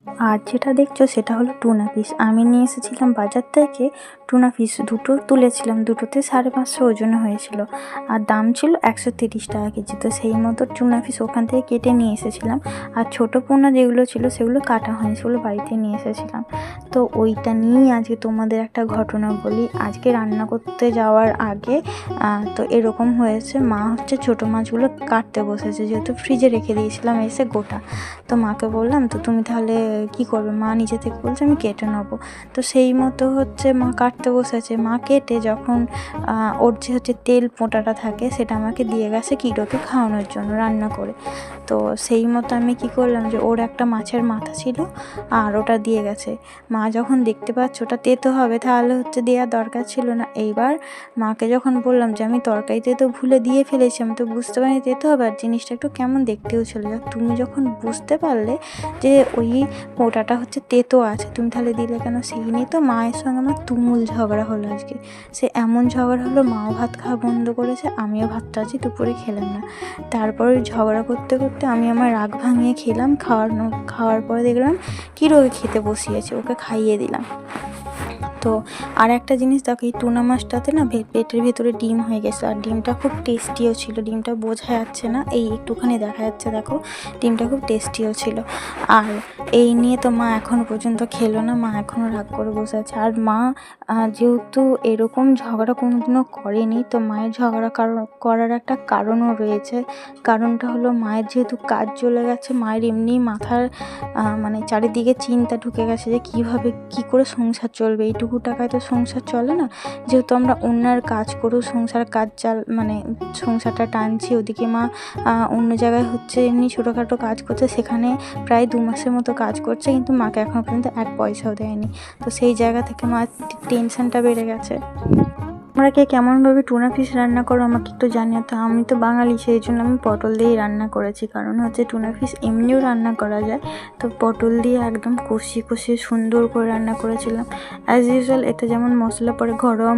আর যেটা দেখছো সেটা হলো টুনা ফিশ। আমি নিয়ে এসেছিলাম বাজার থেকে টুনা ফিশ, দুটো তুলেছিলাম, দুটোতে 550 ওজন হয়েছিল আর দাম ছিল 130 টাকা কেজি। তো সেই মতো টুনা ফিশ ওখান থেকে কেটে নিয়ে এসেছিলাম। আর ছোটো পোনা যেগুলো ছিল সেগুলো কাটা হয়নি, সেগুলো বাড়িতে নিয়ে এসেছিলাম। তো ওইটা নিয়েই আজকে তোমাদের একটা ঘটনা বলি। আজকে রান্না করতে যাওয়ার আগে তো এরকম হয়েছে, মা হচ্ছে ছোটো মাছগুলো কাটতে বসেছে, যেহেতু ফ্রিজে রেখে দিয়েছিলাম এসে গোটা। তো মাকে বললাম তো তুমি তাহলে কী করবে, মা নিজে থেকে বলছে আমি কেটে নেবো। তো সেই মতো হচ্ছে মা কাটতে বসেছে। মা কেটে যখন ওর যে হচ্ছে তেল পোঁটাটা থাকে সেটা আমাকে দিয়ে গেছে কিটোকে খাওয়ানোর জন্য রান্না করে। তো সেই মতো আমি কী করলাম, যে ওর একটা মাছের মাথা ছিল আর ওটা দিয়ে গেছে। মা যখন দেখতে পাচ্ছে ওটা তেতো হবে, তাহলে হচ্ছে দেওয়ার দরকার ছিল না। এইবার মাকে যখন বললাম যে আমি তরকারিতে তো ভুলে দিয়ে ফেলেছি, আমি তো বুঝতে পারিনি তেতো হবে, আর জিনিসটা একটু কেমন দেখতেও ছিল, তুমি যখন বুঝতে পারলে যে ওই পোঁটাটা হচ্ছে তেতো আছে, তুমি তাহলে দিলে কেন? সেই নিয়ে তো মায়ের সঙ্গে আমার তুমুল ঝগড়া হলো আজকে। সে এমন ঝগড়া হলো, মাও ভাত খাওয়া বন্ধ করেছে, আমিও ভাতটা আজকে দুপুরে খেলাম না। তারপর ঝগড়া করতে করতে আমি আমার রাগ ভাঙিয়ে খেলাম। খাওয়ার পরে দেখলাম কিরোকে খেতে বসিয়েছে, ওকে খাইয়ে দিলাম। তো আর একটা জিনিস দেখো, এই টুনা মাছটাতে না পেটের ভেতরে ডিম হয়ে গেছে, আর ডিমটা খুব টেস্টিও ছিল। ডিমটা বোঝা যাচ্ছে না, এই একটুখানি দেখা যাচ্ছে, দেখো ডিমটা খুব টেস্টিও ছিল। আর এই নিয়ে তো মা এখনও পর্যন্ত খেলো না, মা এখনও রাগ করে বসে আছে। আর মা যেহেতু এরকম ঝগড়া কোনোদিনও করেনি, তো মায়ের ঝগড়া করার একটা কারণও রয়েছে। কারণটা হলো, মায়ের যেহেতু কাজ চলে গেছে, মায়ের এমনি মাথার মানে চারিদিকে চিন্তা ঢুকে গেছে যে কীভাবে কী করে সংসার চলবে। এইটুকু টাকায় তো সংসার চলে না, যেহেতু আমরা অন্যের কাজ করেও সংসার মানে সংসারটা টানছি। ওদিকে মা অন্য জায়গায় হচ্ছে এমনি ছোটোখাটো কাজ করছে, সেখানে প্রায় 2 মাসের মতো কাজ করছে, কিন্তু মাকে এখনও পর্যন্ত 1 পয়সাও দেয়নি। তো সেই জায়গা থেকে মার টেনশনটা বেড়ে গেছে। তোমরা কে কেমনভাবে টুনা ফিশ রান্না করো আমাকে একটু জানিও তো। আমি তো বাঙালি, সেই জন্য আমি পটল দিয়েই রান্না করেছি, কারণ হচ্ছে টুনা ফিশ এমনিও রান্না করা যায়, তো পটল দিয়ে একদম কষিয়ে সুন্দর করে রান্না করেছিলাম। অ্যাজ ইউজুয়াল এতে যেমন মশলা পরে ঘরোয়া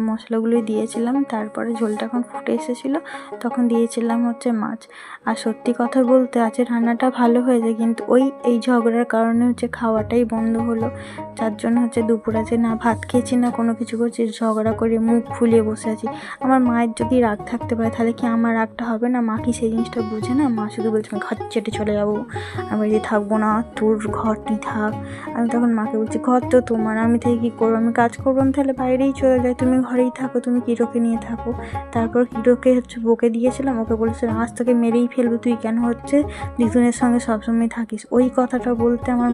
মশলাগুলোই দিয়েছিলাম। তারপরে ঝোলটা যখন ফুটে এসেছিলো তখন দিয়েছিলাম হচ্ছে মাছ। আর সত্যি কথা বলতে আছে রান্নাটা ভালো হয়েছে, কিন্তু এই ঝগড়ার কারণে হচ্ছে খাওয়াটাই বন্ধ হলো। যার জন্য হচ্ছে দুপুর আছে না ভাত খেয়েছি না কোনো কিছু করছি, ঝগড়া করে মুখ ফুলিয়ে বসে আছি। আমার মায়ের যদি রাগ থাকতে পারে তাহলে কি আমার রাগটা হবে না? মা কি সেই জিনিসটা বুঝে না? মা শুধু বলছে আমি ঘর চেটে চলে যাবো, আমি যদি থাকবো না, তোর ঘরটি থাক। আমি তখন মাকে বলছি ঘর তো তোমার, আমি থেকে কী করবো, আমি কাজ করবো, আমি তাহলে বাইরেই চলে যাই, তুমি ঘরেই থাকো, তুমি কিরোকে নিয়ে থাকো। তারপর কিরোকে হচ্ছে বকে দিয়েছিলাম, ওকে বলেছিলাম আজ তোকে মেরেই ফেলবো, তুই কেন হচ্ছে দিদুনের সঙ্গে সবসময় থাকিস। ওই কথাটা বলতে আমার